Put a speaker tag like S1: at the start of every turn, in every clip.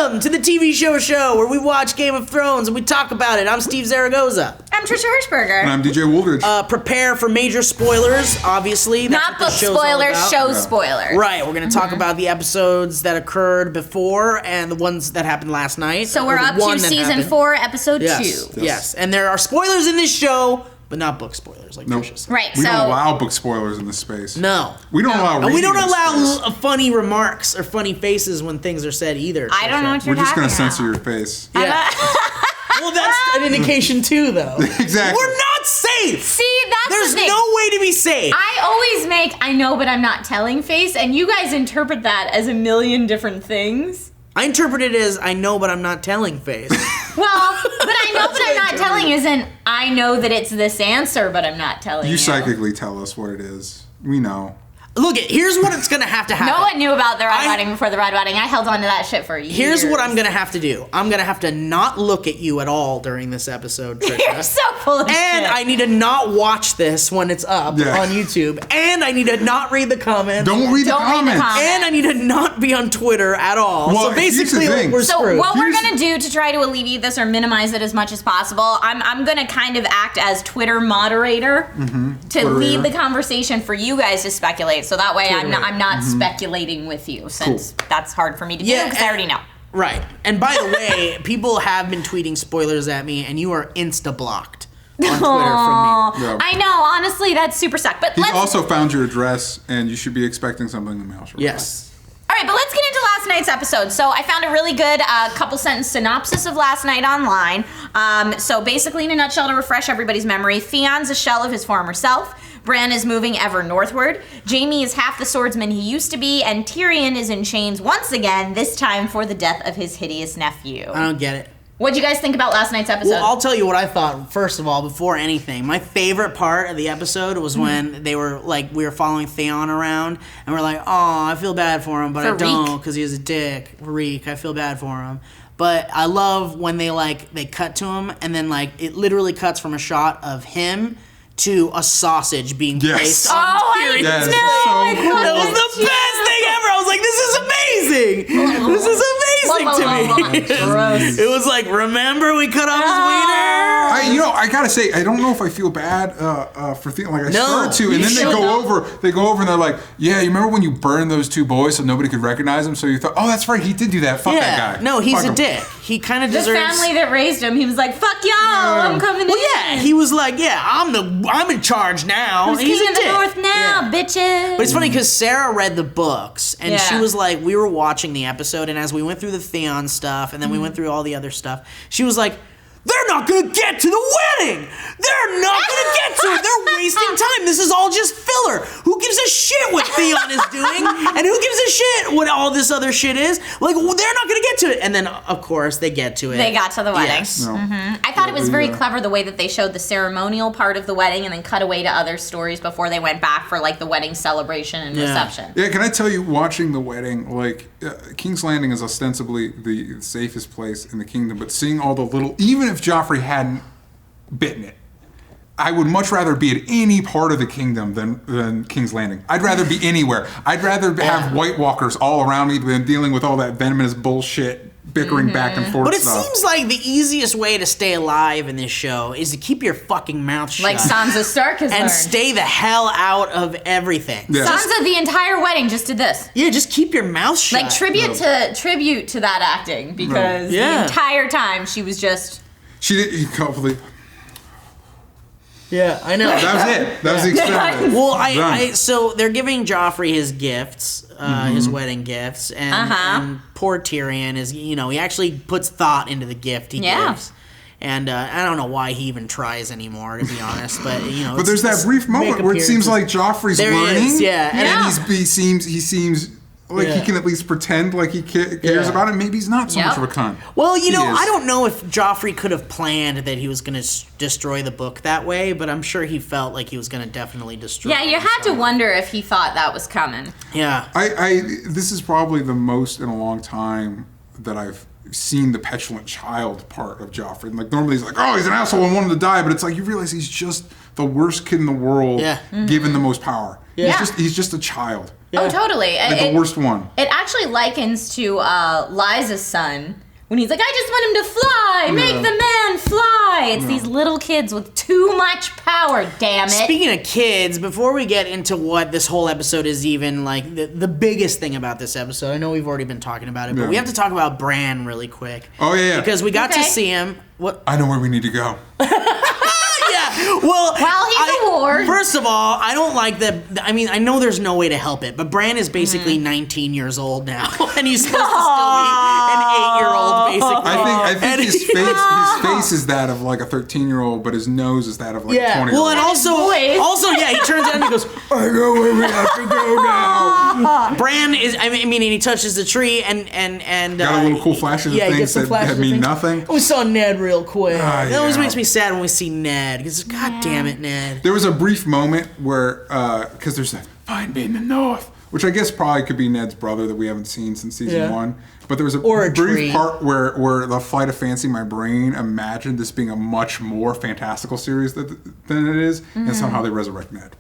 S1: Welcome to the TV show where we watch Game of Thrones and we talk about it. I'm Steve Zaragoza.
S2: I'm Trisha Hirschberger.
S3: And I'm DJ Wooldridge.
S1: Prepare for major spoilers, obviously. That's
S2: Not book spoilers, show spoilers.
S1: Right, we're going to talk about the episodes that occurred before and the ones that happened last night.
S2: So we're up to season 4, episode 2.
S1: Yes, and there are spoilers in this show, but not book spoilers, like Trisha said.
S2: Right,
S3: we don't allow book spoilers in this space.
S1: No.
S3: We don't allow reading.
S1: And we don't
S3: in
S1: allow
S3: space.
S1: funny remarks or funny faces when things are said either.
S2: I don't know what you're
S3: We're just
S2: talking
S3: going to
S2: about.
S3: censor your face.
S1: Yeah. Well, that's an indication too, though.
S3: Exactly.
S1: We're not safe.
S2: See, that's
S1: There's
S2: the thing.
S1: no way to be safe.
S2: I always make I know but I'm not telling face, and you guys interpret that as a million different things.
S1: I interpret it as I know but I'm not telling face.
S2: Well, but I know but I'm not telling isn't I know that it's this answer, but I'm not telling you.
S3: You psychically tell us what it is. We know.
S1: Look, here's what it's gonna have to happen.
S2: No one knew about the red wedding before the red wedding. I held on to that shit for years.
S1: Here's what I'm gonna have to do. I'm gonna have to not look at you at all during this episode, Trisha.
S2: You're so full of shit.
S1: And I need to not watch this when it's up on YouTube. And I need to not read the comments.
S3: Don't read the comments.
S1: And I need to not be on Twitter at all.
S3: Well,
S1: so basically,
S3: here's the thing.
S1: we're
S2: So
S1: screwed.
S2: what we're gonna do to try to alleviate this or minimize it as much as possible, I'm gonna kind of act as Twitter moderator to lead the conversation for you guys to speculate. So that way I'm not speculating with you, since that's hard for me to do because I already know.
S1: Right. And by the way, people have been tweeting spoilers at me, and you are insta-blocked on Twitter from me.
S3: Yeah.
S2: I know, honestly, that's super suck. But
S3: He's also found your address, and you should be expecting something in the mail shortly.
S1: Yes.
S2: All right, but let's get into last night's episode. So I found a really good couple sentence synopsis of last night online. So basically, in a nutshell, to refresh everybody's memory, Theon's a shell of his former self. Bran is moving ever northward. Jaime is half the swordsman he used to be, and Tyrion is in chains once again, this time for the death of his hideous nephew.
S1: I don't get it.
S2: What'd you guys think about last night's episode?
S1: Well, I'll tell you what I thought, first of all, before anything. My favorite part of the episode was when they were, like, we were following Theon around, and we're like, oh, I feel bad for him, but I don't, because he's a dick. Reek, I feel bad for him. But I love when they cut to him, and then, like, it literally cuts from a shot of him to a sausage being placed on Tyrion's
S3: Yes.
S1: plate. That was the best thing ever. I was like, this is amazing. This is amazing to me.
S2: Gross.
S1: It was like, remember we cut off his wiener?
S3: I gotta say, I don't know if I feel bad for Theon. Like I started to, and then they go over, and they're like, "Yeah, you remember when you burned those two boys so nobody could recognize them? So you thought, oh, that's right, he did do that. Fuck that guy.
S1: No, he's
S3: Fuck
S1: a
S3: him."
S1: dick. He kind of
S2: the
S1: deserves.
S2: family that raised him, he was like, fuck y'all, I'm coming in.
S1: Well, yeah, he was like, yeah, I'm in charge now.
S2: Who's
S1: He's
S2: king
S1: a
S2: of the
S1: dick.
S2: north now, bitches?
S1: But it's funny because Sarah read the books, and she was like, we were watching the episode, and as we went through the Theon stuff, and then we went through all the other stuff, she was like, they're not going to get to the wedding. They're not going to get to it. They're wasting time. This is all just filler. Who gives a shit what Theon is doing? And who gives a shit what all this other shit is? Like, well, they're not going to get to it. And then, of course, they get to it.
S2: They got to the wedding.
S1: Yes.
S3: No.
S2: I thought it was very clever the way that they showed the ceremonial part of the wedding and then cut away to other stories before they went back for like the wedding celebration and reception.
S3: Yeah, can I tell you, watching the wedding, like, King's Landing is ostensibly the safest place in the kingdom, but seeing all the little, even if Joffrey hadn't bitten it, I would much rather be at any part of the kingdom than King's Landing. I'd rather be anywhere. I'd rather have White Walkers all around me than dealing with all that venomous bullshit, bickering back and forth
S1: But it
S3: stuff.
S1: seems like the easiest way to stay alive in this show is to keep your fucking mouth shut.
S2: Like Sansa Stark has
S1: and
S2: learned.
S1: stay the hell out of everything.
S3: Yeah.
S2: Sansa the entire wedding just did this.
S1: Yeah, just keep your mouth shut.
S2: Like tribute to that acting because the entire time she was just.
S3: She did completely.
S1: Yeah, I know.
S3: That was it. That was the experiment.
S1: Well, so they're giving Joffrey his gifts, his wedding gifts, and poor Tyrion is, he actually puts thought into the gift he gives. And I don't know why he even tries anymore, to be honest. But
S3: but there's that brief moment where it seems like Joffrey's learning. And he seems like he can at least pretend like he cares about it. Maybe he's not so much of a cunt.
S1: Well, I don't know if Joffrey could have planned that he was going to destroy the book that way, but I'm sure he felt like he was going to definitely destroy it.
S2: Yeah, you had to wonder if he thought that was coming.
S1: Yeah.
S3: This is probably the most in a long time that I've seen the petulant child part of Joffrey. Like, normally he's like, oh, he's an asshole and wanted to die, but it's like you realize he's just the worst kid in the world given the most power.
S2: Yeah.
S3: He's just a child.
S2: Yeah. Oh, totally.
S3: Like the worst one.
S2: It actually likens to Liza's son when he's like, I just want him to fly. Make the man fly. It's these little kids with too much power, damn it.
S1: Speaking of kids, before we get into what this whole episode is even, like, the biggest thing about this episode, I know we've already been talking about it, but we have to talk about Bran really quick.
S3: Oh, yeah.
S1: Because we got to see him. What?
S3: I know where we need to go.
S1: Yeah, well,
S2: he's a ward.
S1: First of all, I don't like that. I mean, I know there's no way to help it, but Bran is basically 19 years old now, and he's supposed to still be an 8-year-old, basically.
S3: I think his face is that of like a 13-year-old, but his nose is that of like a 20-year-old.
S1: Well, and also, yeah, he turns out and he goes, I know where we have to go now. Bran is, I mean, and he touches the tree and
S3: got a little cool flashes of things that mean nothing.
S1: We saw Ned real quick. It always
S3: yeah.
S1: makes me sad when we see Ned, because God damn it, Ned.
S3: There was a brief moment where, because there's that, find me in the north, which I guess probably could be Ned's brother that we haven't seen since season 1. But there was a brief part where the Flight of Fancy, my brain imagined this being a much more fantastical series than it is, and somehow they resurrect Ned.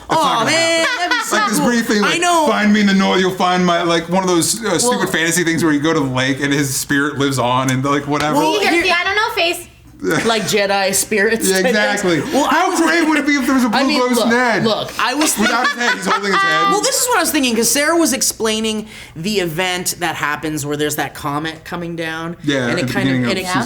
S1: Oh man, that'd be so
S3: like this
S1: cool.
S3: brief thing, like,
S1: I know.
S3: Find me in the north, you'll find my, like one of those stupid fantasy things where you go to the lake and his spirit lives on and like whatever.
S2: Well, here's the I don't know face.
S1: Like Jedi spirits.
S3: Yeah, exactly.
S1: Well,
S3: how great would it be if there was a blue ghost Ned?
S1: Look, I was
S3: without his head, he's holding his head.
S1: Well, this is what I was thinking, because Sarah was explaining the event that happens where there's that comet coming down.
S3: Yeah,
S1: and it kind of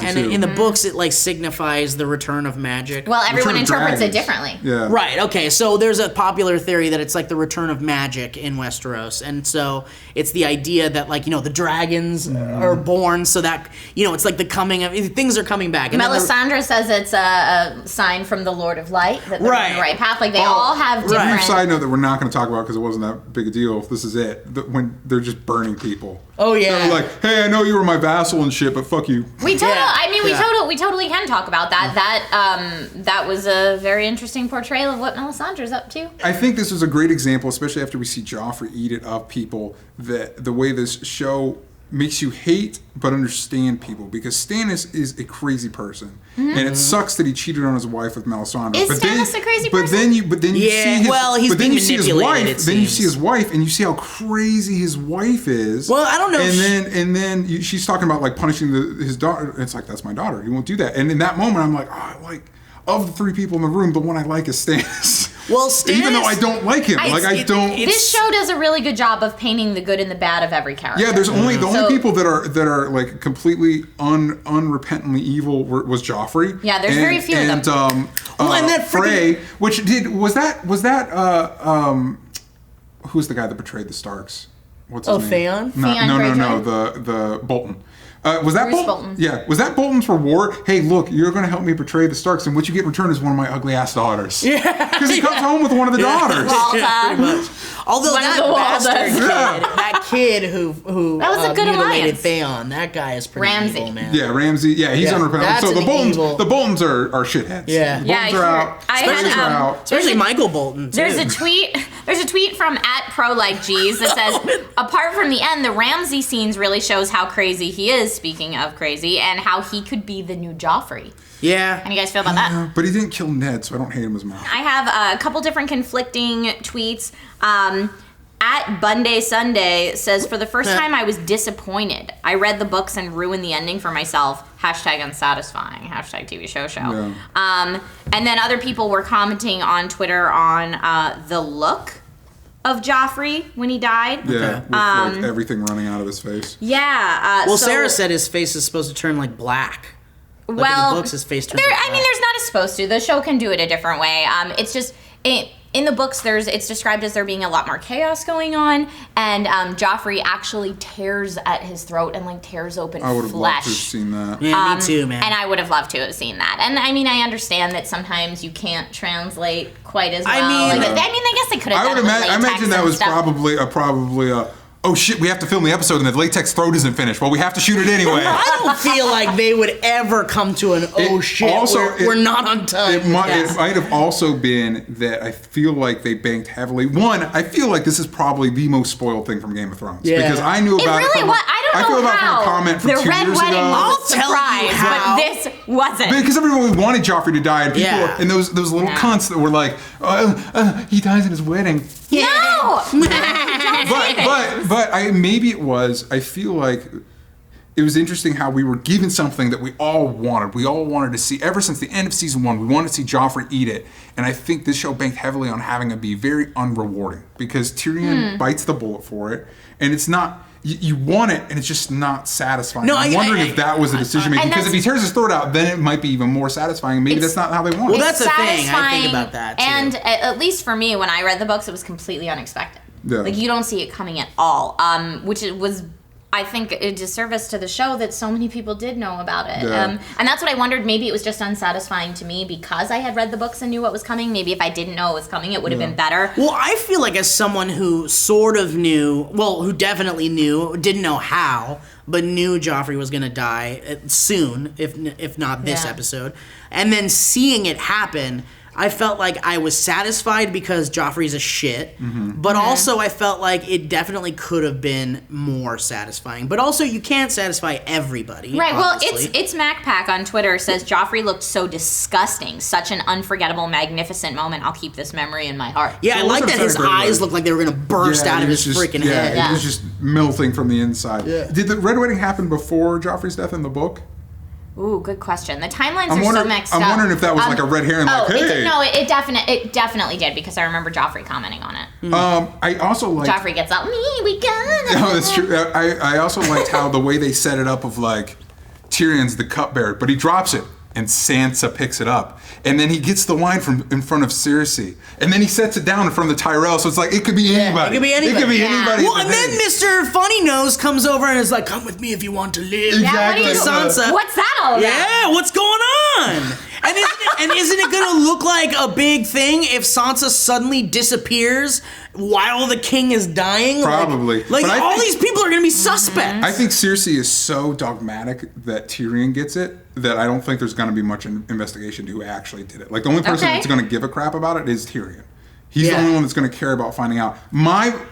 S3: and
S1: in the books it like signifies the return of magic.
S2: Well, everyone interprets it differently.
S3: Yeah.
S1: Right. Okay. So there's a popular theory that it's like the return of magic in Westeros, and so it's the idea that like the dragons are born, so that it's like the coming of things are coming back. And
S2: Melisandre says it's a sign from the Lord of Light that they're on the right path. Like they all have different.
S3: Brief side note that we're not going to talk about because it wasn't that big a deal. This is it. When they're just burning people.
S1: Oh yeah.
S3: They're like, hey, I know you were my vassal and shit, but fuck you.
S2: We totally can talk about that. That was a very interesting portrayal of what Melisandre's up to.
S3: I think this was a great example, especially after we see Joffrey eat it of people, that the way this show makes you hate but understand people, because Stannis is a crazy person, and it sucks that he cheated on his wife with Melisandre.
S2: Is Stannis a crazy person?
S3: But then you see his,
S1: he's
S3: but then
S1: being
S3: you see his
S1: manipulated,
S3: wife. Then you see his wife, and you see how crazy his wife is.
S1: Well, I don't know.
S3: And then she's talking about like punishing his daughter. It's like, that's my daughter. You won't do that. And in that moment, I'm like, of the 3 people in the room, the one I like is Stannis.
S1: Well, Stannis,
S3: even though I don't like him,
S2: This show does a really good job of painting the good and the bad of every character.
S3: Yeah, there's only people that are like completely unrepentantly evil was Joffrey.
S2: Yeah, there's very few of them.
S3: And that Frey, was that who's the guy that betrayed the Starks? What's his name?
S1: Theon?
S3: No, the Bolton. Was that Bolton? Yeah. Was that Bolton's reward? Hey, look, you're going to help me betray the Starks, and what you get in return is one of my ugly ass daughters. Yeah. Because he comes home with one of the daughters.
S1: Yeah, pretty much. Although that kid who
S2: that was a good
S1: mutilated Theon, that guy is pretty evil, man.
S3: Yeah, Ramsay. Yeah, he's unrepentant. So the Boltons are shitheads.
S1: Yeah.
S3: The Boltons are out.
S1: Especially Michael Bolton, too.
S2: There's a tweet from @ProLikeGs that says, apart from the end, the Ramsay scenes really shows how crazy he is, speaking of crazy, and how he could be the new Joffrey.
S1: Yeah.
S2: How do you guys feel about that?
S3: But he didn't kill Ned, so I don't hate him as much.
S2: I have a couple different conflicting tweets. Bunday Sunday says, for the first time I was disappointed. I read the books and ruined the ending for myself. #unsatisfying. #TV show. Yeah. And then other people were commenting on Twitter on the look of Joffrey when he died.
S3: Yeah, with like everything running out of his face.
S2: Yeah.
S1: Sarah said his face is supposed to turn like black. Like
S2: well,
S1: in the books, his face turns like black.
S2: I mean, there's not a supposed to. The show can do it a different way. It's just in the books, it's described as there being a lot more chaos going on, and Joffrey actually tears at his throat and like tears open flesh.
S3: I would have loved to have seen that.
S1: Yeah, me too, man.
S2: And I would have loved to have seen that. And I mean, I understand that sometimes you can't translate quite as well. I guess they could have done it with latex.
S3: I imagine that was probably a oh shit, we have to film the episode and the latex throat isn't finished. Well, we have to shoot it anyway.
S1: I don't feel like they would ever come to an we're not on time.
S3: It might have also been that I feel like they banked heavily. One, I feel like this is probably the most spoiled thing from Game of Thrones. Yeah. Because I knew about it.
S2: Really was. I don't know how.
S3: From a comment from 2 years ago.
S2: The Red Wedding was a surprise, but this wasn't.
S3: Because everyone wanted Joffrey to die, and people and those little cunts that were like, he dies at his wedding.
S2: No!
S3: But maybe it was. I feel like it was interesting how we were given something that we all wanted. We all wanted to see ever since the end of season 1. We wanted to see Joffrey eat it, and I think this show banked heavily on having it be very unrewarding because Tyrion bites the bullet for it, and it's not. You want it, and it's just not satisfying.
S1: No,
S3: I'm wondering if that was a decision making because if he tears his throat out, then it might be even more satisfying. Maybe that's not how they want it.
S1: Well, that's the thing. I think about that too.
S2: And at least for me, when I read the books, it was completely unexpected.
S3: Yeah.
S2: Like you don't see it coming at all, which it was. I think a disservice to the show that so many people did know about it.
S3: Yeah.
S2: And that's what I wondered. Maybe it was just unsatisfying to me because I had read the books and knew what was coming. Maybe if I didn't know it was coming, it would have been better.
S1: Well, I feel like as someone who sort of knew, well, who definitely knew, didn't know how, but knew Joffrey was going to die soon, if not this episode, and then seeing it happen, I felt like I was satisfied because Joffrey's a shit, but also I felt like it definitely could have been more satisfying. But also, you can't satisfy everybody.
S2: Right.
S1: Obviously.
S2: Well, it's MacPack on Twitter says Joffrey looked so disgusting, such an unforgettable, magnificent moment. I'll keep this memory in my heart.
S1: Yeah,
S3: So
S1: I like that his eyes
S3: way.
S1: looked like they were going to burst out of his freaking head.
S3: It was just melting from the inside. Yeah. Did the Red Wedding happen before Joffrey's death in the book?
S2: Ooh, good question. The timelines are so mixed up.
S3: I'm wondering if that was like a red herring, like, hey.
S2: It definitely did because I remember Joffrey commenting on it.
S3: I also like
S2: Joffrey gets out, we got
S3: No, that's true. I also liked how the way they set it up of like Tyrion's the cupbearer, but he drops it and Sansa picks it up. And then he gets the wine from in front of Cersei. And then he sets it down in front of the Tyrell. So it's like, it could be anybody.
S1: It could be anybody.
S3: It could be anybody.
S1: Well, and then Mr. Funny Nose comes over and is like, come with me if you want to live.
S3: Exactly.
S2: Yeah,
S1: Sansa.
S2: What's that all about?
S1: Yeah, what's going on? And isn't it going to look like a big thing if Sansa suddenly disappears while the king is dying?
S3: Probably.
S1: Like all these people are going to be suspects.
S3: I think Cersei is so dogmatic that Tyrion gets it that I don't think there's going to be much investigation to who actually did it. Like the only person that's going to give a crap about it is Tyrion. He's the only one that's going to care about finding out.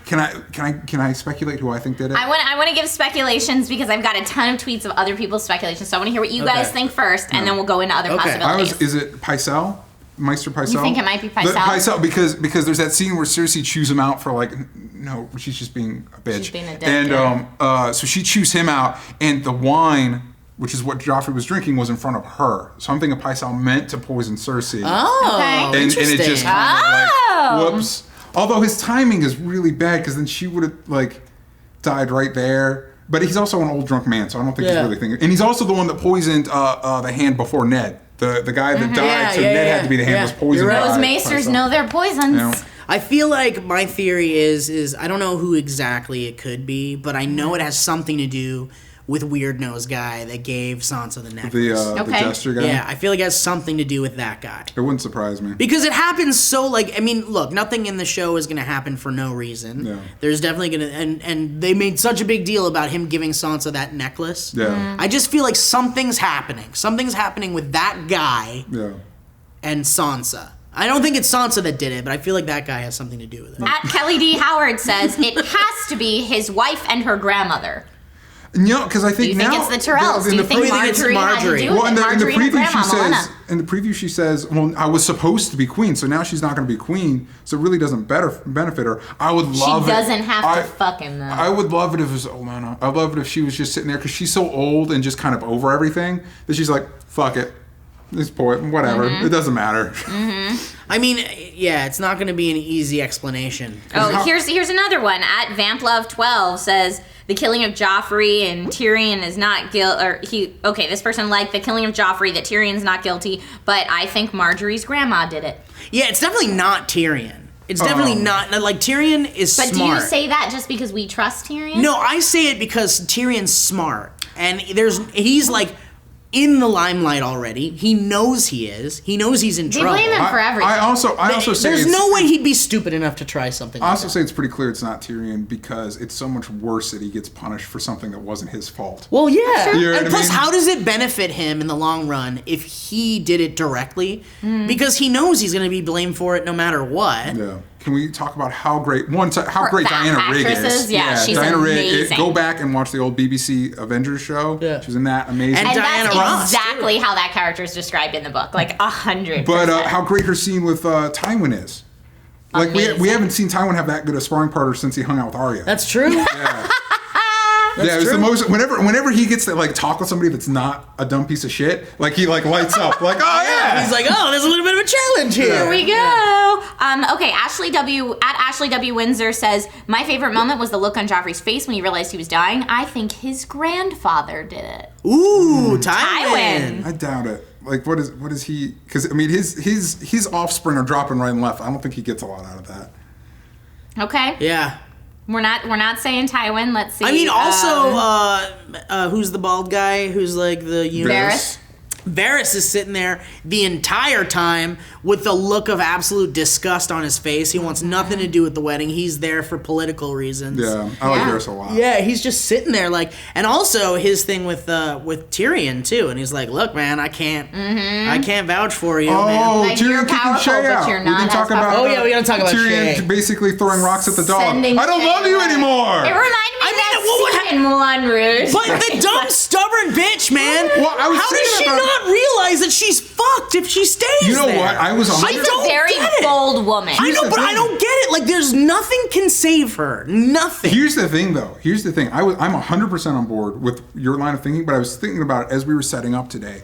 S3: Can I speculate who I think did it?
S2: I want to give speculations because I've got a ton of tweets of other people's speculations. So I want to hear what you guys think first, and then we'll go into other possibilities.
S3: Is it Pycelle? Maester Pycelle?
S2: You think it might be Pycelle?
S3: Pycelle, because there's that scene where Cersei chews him out for like, no, she's just being a bitch.
S2: She's being a dick.
S3: And so she chews him out, and the wine, which is what Joffrey was drinking, was in front of her. So I'm thinking Pycelle meant to poison Cersei.
S1: Oh,
S2: okay.
S3: And it just kind of like, whoops. Although his timing is really bad because then she would have like died right there. But he's also an old drunk man, so I don't think he's really thinking. And he's also the one that poisoned the hand before Ned. The guy that died, so Ned had to be the hand was poisoned.
S1: Right.
S2: Those maesters know their poisons.
S3: Yeah.
S1: I feel like my theory is I don't know who exactly it could be, but I know it has something to do with Weird Nose guy that gave Sansa the necklace.
S3: The jester guy?
S1: Yeah, I feel like it has something to do with that guy.
S3: It wouldn't surprise me.
S1: Because it happens so, like, I mean, look, nothing in the show is going to happen for no reason.
S3: Yeah.
S1: There's definitely going to, and they made such a big deal about him giving Sansa that necklace.
S3: Yeah.
S1: I just feel like something's happening. Something's happening with that guy and Sansa. I don't think it's Sansa that did it, but I feel like that guy has something to do with it.
S2: At Kelly D. Howard says it has to be his wife and her grandmother.
S3: No, because I think
S2: Do you think
S3: now
S2: it's the Tyrells? Do you think Marjorie had to do it?
S3: Well, in the preview she
S2: Grandma
S3: says, well, I was supposed to be queen, so now she's not going to be queen, so it really doesn't benefit her. I would love
S2: She doesn't have to fuck him though.
S3: I would love it if it was Olenna. I'd love it if she was just sitting there because she's so old and just kind of over everything that she's like, fuck it, this poet, whatever, it doesn't matter.
S1: I mean, yeah, it's not going to be an easy explanation.
S2: Oh, here's another one. At VampLove12 says the killing of Joffrey and Tyrion is not this person liked the killing of Joffrey, that Tyrion's not guilty, but I think Marjorie's grandma did it.
S1: Yeah, it's definitely not Tyrion. It's definitely not, like, Tyrion is smart.
S2: But do you say that just because we trust Tyrion?
S1: No, I say it because Tyrion's smart, and he's like in the limelight already. He knows he is. He knows he's in trouble.
S2: They blame him for everything.
S3: I also say
S1: there's no way he'd be stupid enough to try something.
S3: I also say it's pretty clear it's not Tyrion because it's so much worse that he gets punished for something that wasn't his fault.
S1: Well, yeah.
S3: You know
S1: and
S3: what
S1: plus,
S3: I mean?
S1: how does it benefit him in the long run if he did it directly? Because he knows he's going to be blamed for it no matter what.
S3: Yeah. Can we talk about how great Diana Rigg is?
S2: Yeah, she's
S3: Diana
S2: amazing.
S3: Rigg. Go back and watch the old BBC Avengers show.
S1: Yeah.
S3: She's in that. Amazing.
S1: And Diana
S2: that's
S1: Ross,
S2: exactly how that character is described in the book, like 100%.
S3: But how great her scene with Tywin is. Like we
S2: Amazing.
S3: haven't seen Tywin have that good a sparring partner since he hung out with Arya.
S1: That's true.
S3: Yeah.
S1: That's
S3: yeah, it's
S1: true.
S3: the most. Whenever he gets to like talk with somebody that's not a dumb piece of shit, like he like lights up, like oh yeah.
S1: He's like, oh, there's a little bit of a challenge here.
S2: Here we go. Okay, Ashley W. Windsor says, my favorite moment was the look on Joffrey's face when he realized he was dying. I think his grandfather did it.
S1: Ooh,
S2: Tywin.
S3: I doubt it. Like what is he? Because I mean his offspring are dropping right and left. I don't think he gets a lot out of that.
S2: Okay.
S1: Yeah.
S2: We're not saying Tywin. Let's see.
S1: I mean, also, who's the bald guy? Who's like the
S2: Varys.
S1: Varys is sitting there the entire time with the look of absolute disgust on his face. He wants nothing to do with the wedding. He's there for political reasons.
S3: Yeah, I like Varys a lot.
S1: Yeah, he's just sitting there like, and also his thing with Tyrion too. And he's like, "Look, man, I can't vouch for you, man."
S2: Like,
S3: Tyrion
S2: you're
S3: kicking
S2: powerful,
S3: Shay
S2: but
S3: out.
S2: you're
S3: We
S2: not
S3: didn't talk
S2: as
S3: about.
S2: powerful.
S1: Oh yeah, we gotta talk about
S3: Tyrion
S1: Shay.
S3: basically throwing rocks at the dog.
S2: Sending
S3: I don't
S2: Shay
S3: love you
S2: away.
S3: anymore.
S2: It reminded me of that scene in Moulin Rouge.
S1: But the dumb, stubborn bitch, man.
S3: Well, I was
S1: How does
S3: thinking
S1: she
S3: about-
S1: not realize that she's fucked if she stays
S3: You know
S1: there?
S3: what? I was
S2: She's a
S1: don't
S2: very
S1: get it.
S2: bold woman.
S1: I know,
S3: the
S1: but I
S3: thing.
S1: don't get it. Like, there's nothing can save her. Nothing.
S3: Here's the thing, though. Here's the thing. I'm 100% on board with your line of thinking, but I was thinking about it as we were setting up today.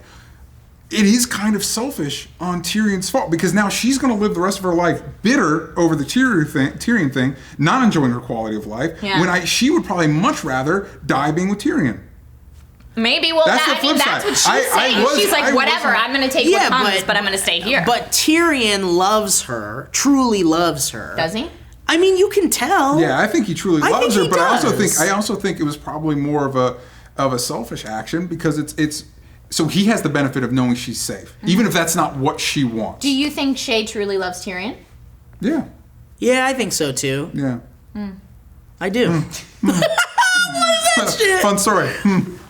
S3: It is kind of selfish on Tyrion's fault because now she's going to live the rest of her life bitter over the Tyrion thing, not enjoying her quality of life.
S2: Yeah.
S3: When she would probably much rather die being with Tyrion.
S2: Maybe. Well,
S3: That's the
S2: that's
S3: flip
S2: what
S3: side.
S2: she's
S3: I
S2: saying.
S3: was-
S2: She's
S3: I
S2: like, whatever,
S3: wasn't-
S2: I'm going to take what comes, but I'm going to stay here.
S1: But Tyrion loves her, truly loves her.
S2: Does he?
S1: I mean, you can tell.
S3: Yeah, I think he truly
S1: I
S3: loves
S1: think
S3: her,
S1: he
S3: but
S1: does.
S3: I also think it was probably more of a selfish action because it's so he has the benefit of knowing she's safe, even if that's not what she wants.
S2: Do you think Shay truly loves Tyrion?
S3: Yeah,
S1: Yeah, I think so too.
S3: yeah.
S1: I do.
S3: Fun story.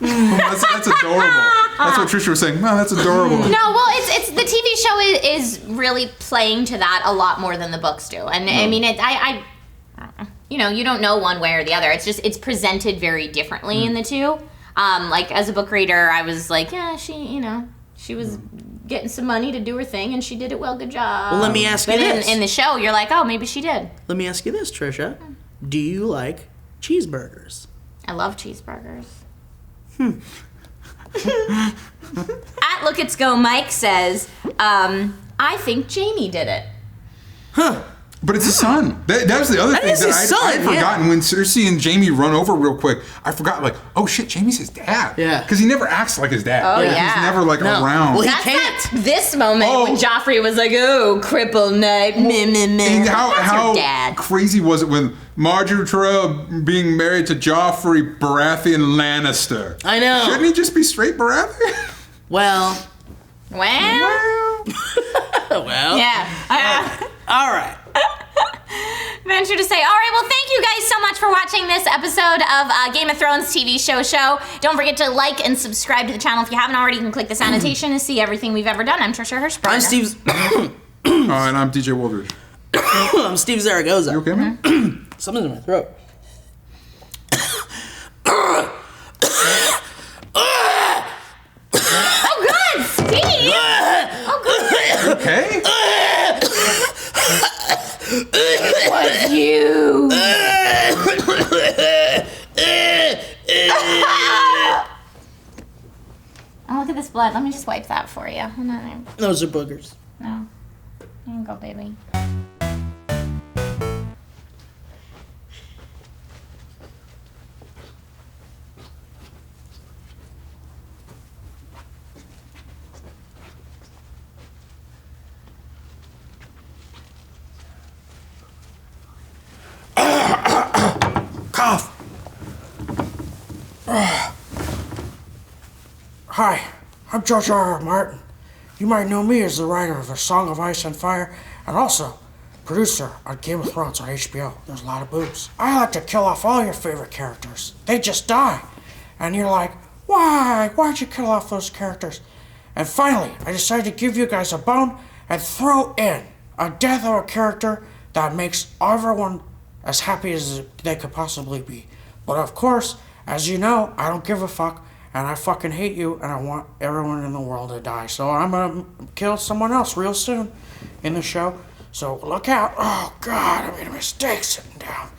S3: That's adorable. That's what Trisha was saying. No, that's adorable.
S2: No, well, it's the TV show is really playing to that a lot more than the books do, and I mean, I you know, you don't know one way or the other. It's just it's presented very differently in the two. Like as a book reader, I was like, yeah, she was getting some money to do her thing, and she did it well. Good job.
S1: Well, let me ask you
S2: But
S1: this.
S2: in the show, you're like, oh, maybe she did.
S1: Let me ask you this, Trisha. Do you like cheeseburgers?
S2: I love cheeseburgers. At Look It's Go Mike says, I think Jamie did it.
S1: Huh.
S3: But it's his son. That was the other
S1: That
S3: thing
S1: is
S3: that
S1: his son,
S3: I had forgotten when Cersei and Jamie run over real quick. I forgot, like, oh shit, Jamie's his dad.
S1: Yeah.
S3: Because he never acts like his dad.
S2: Oh,
S3: Like,
S2: yeah.
S3: He's never like
S1: No.
S3: around.
S1: Well, he
S2: That's
S1: can't.
S2: not this moment when Joffrey was like, oh, cripple knight, meh, meh, meh.
S3: And
S2: That's
S3: how
S2: your dad.
S3: crazy was it when Marjorie Tyrell being married to Joffrey Baratheon Lannister?
S1: I know.
S3: Shouldn't he just be straight Baratheon?
S1: Well.
S2: Well,
S1: Well.
S2: yeah.
S1: All right.
S2: Venture to say, all right, well, thank you guys so much for watching this episode of Game of Thrones TV show. Don't forget to like and subscribe to the channel if you haven't already. You can click this annotation to see everything we've ever done. I'm Trisha Hirschberger.
S1: I'm Steve.
S3: And I'm DJ Woldridge.
S1: I'm Steve Zaragoza.
S3: You okay, man?
S1: Something's in my throat.
S2: Oh, good, Steve! Oh, good.
S3: Okay?
S2: Was you. Oh, look at this blood. Let me just wipe that for you. No.
S1: Those are boogers.
S2: Here you go, baby.
S1: Cough.
S4: Hi, I'm George R.R. Martin. You might know me as the writer of A Song of Ice and Fire and also producer on Game of Thrones on HBO. There's a lot of boobs. I like to kill off all your favorite characters. They just die. And you're like, why? Why'd you kill off those characters? And finally, I decided to give you guys a bone and throw in a death of a character that makes everyone as happy as they could possibly be. But of course, as you know, I don't give a fuck, and I fucking hate you, and I want everyone in the world to die. So I'm gonna kill someone else real soon in the show. So look out. Oh, God, I made a mistake sitting down.